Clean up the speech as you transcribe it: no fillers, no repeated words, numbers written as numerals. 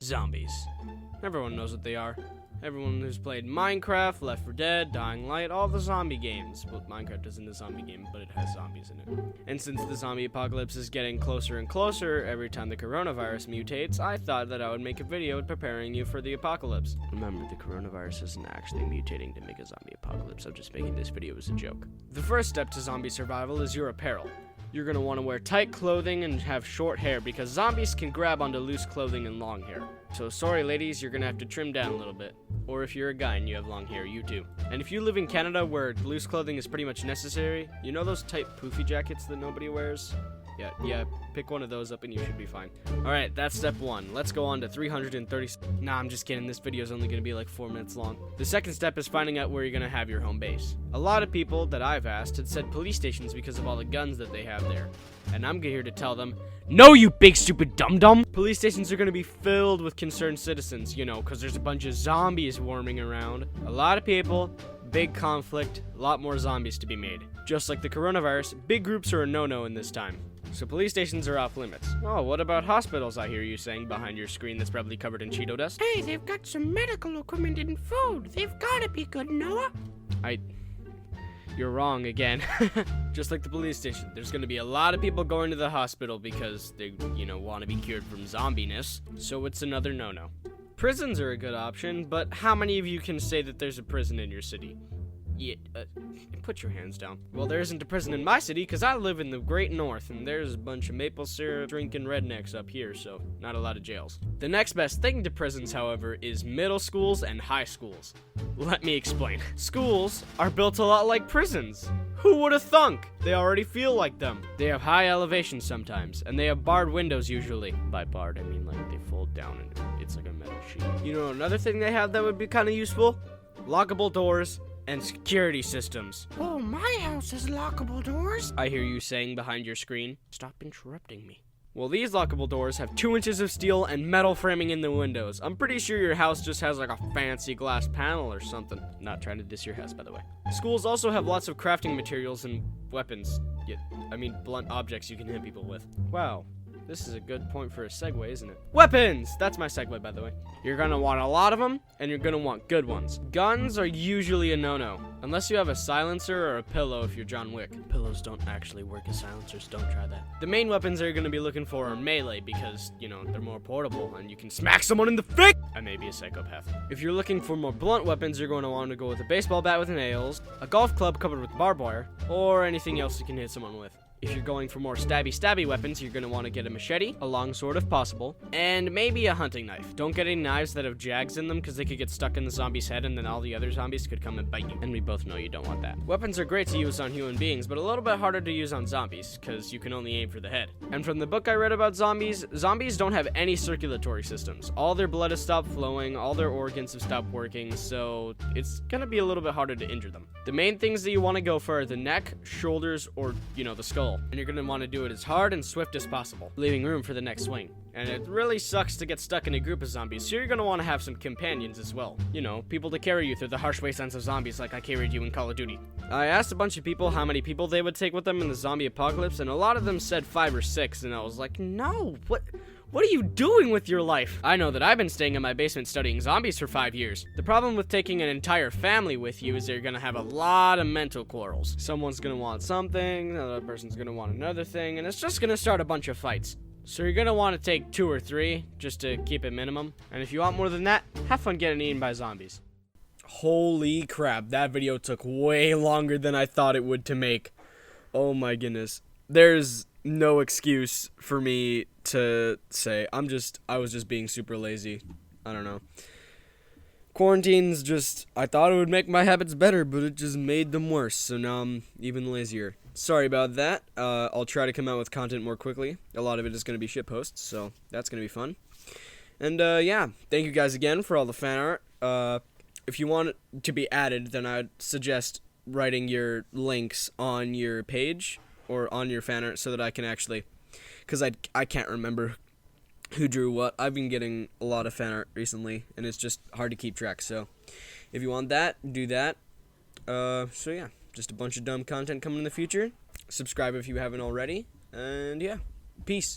Zombies. Everyone knows what they are. Everyone who's played Minecraft, Left 4 Dead, Dying Light, all the zombie games. Well, Minecraft isn't a zombie game, but it has zombies in it. And since the zombie apocalypse is getting closer and closer every time the coronavirus mutates, I thought that I would make a video preparing you for the apocalypse. Remember, the coronavirus isn't actually mutating to make a zombie apocalypse. I'm just making this video as a joke. The first step to zombie survival is your apparel. You're going to want to wear tight clothing and have short hair because zombies can grab onto loose clothing and long hair. So sorry ladies, you're going to have to trim down a little bit. Or if you're a guy and you have long hair, you too. And if you live in Canada where loose clothing is pretty much necessary, you know those tight poofy jackets that nobody wears? Yeah, pick one of those up and you should be fine. Alright, that's step one. Let's go on to 330. Nah, I'm just kidding. This video is only going to be like 4 minutes long. The second step is finding out where you're going to have your home base. A lot of people that I've asked had said police stations because of all the guns that they have there. And I'm here to tell them, no, you big stupid dum-dum! Police stations are going to be filled with concerned citizens, you know, because there's a bunch of zombies swarming around. A lot of people, big conflict, a lot more zombies to be made. Just like the coronavirus, big groups are a no-no in this time. So police stations are off limits. Oh, what about hospitals, I hear you saying behind your screen that's probably covered in Cheeto dust? Hey, they've got some medical equipment and food. They've gotta be good, Noah. You're wrong again. Just like the police station, there's gonna be a lot of people going to the hospital because they, want to be cured from zombiness. So it's another no-no. Prisons are a good option, but how many of you can say that there's a prison in your city? Yeah, put your hands down. Well, there isn't a prison in my city because I live in the Great North, and there's a bunch of maple syrup drinking rednecks up here, so not a lot of jails. The next best thing to prisons, however, is middle schools and high schools. Let me explain. Schools are built a lot like prisons. Who would have thunk? They already feel like them. They have high elevations sometimes, and they have barred windows usually. By barred, I mean like they fold down and it's like a metal sheet. You know another thing they have that would be kind of useful? Lockable doors and security systems. Oh, my house has lockable doors. I hear you saying behind your screen. Stop interrupting me. Well, these lockable doors have 2 inches of steel and metal framing in the windows. I'm pretty sure your house just has like a fancy glass panel or something. Not trying to diss your house, by the way. Schools also have lots of crafting materials and weapons. Blunt objects you can hit people with. Wow. This is a good point for a segue, isn't it? Weapons! That's my segue, by the way. You're gonna want a lot of them, and you're gonna want good ones. Guns are usually a no-no, unless you have a silencer or a pillow if you're John Wick. Pillows don't actually work as silencers, don't try that. The main weapons that you're gonna be looking for are melee because, they're more portable, and you can smack someone in the face! I may be a psychopath. If you're looking for more blunt weapons, you're going to want to go with a baseball bat with nails, a golf club covered with barbed wire, or anything else you can hit someone with. If you're going for more stabby weapons, you're going to want to get a machete, a longsword if possible, and maybe a hunting knife. Don't get any knives that have jags in them because they could get stuck in the zombie's head and then all the other zombies could come and bite you. And we both know you don't want that. Weapons are great to use on human beings, but a little bit harder to use on zombies because you can only aim for the head. And from the book I read about zombies don't have any circulatory systems. All their blood has stopped flowing, all their organs have stopped working, so it's going to be a little bit harder to injure them. The main things that you want to go for are the neck, shoulders, or, the skull. And you're going to want to do it as hard and swift as possible, leaving room for the next swing. And it really sucks to get stuck in a group of zombies, so you're going to want to have some companions as well. People to carry you through the harsh wastelands of zombies like I carried you in Call of Duty. I asked a bunch of people how many people they would take with them in the zombie apocalypse, and a lot of them said 5 or 6, and I was like, no, What are you doing with your life? I know that I've been staying in my basement studying zombies for 5 years. The problem with taking an entire family with you is you're gonna have a lot of mental quarrels. Someone's gonna want something, another person's gonna want another thing, and it's just gonna start a bunch of fights. So you're gonna want to take 2 or 3, just to keep it minimum. And if you want more than that, have fun getting eaten by zombies. Holy crap, that video took way longer than I thought it would to make. Oh my goodness. There's no excuse for me to say. I was just being super lazy. I don't know. Quarantine's I thought it would make my habits better, but it just made them worse. So now I'm even lazier. Sorry about that. I'll try to come out with content more quickly. A lot of it is going to be shitposts, so that's going to be fun. And yeah, thank you guys again for all the fan art. If you want it to be added, then I'd suggest writing your links on your page or on your fan art so that I can actually, because I can't remember who drew what. I've been getting a lot of fan art recently, and it's just hard to keep track. So if you want that, do that. So yeah, just a bunch of dumb content coming in the future. Subscribe if you haven't already, and yeah, peace.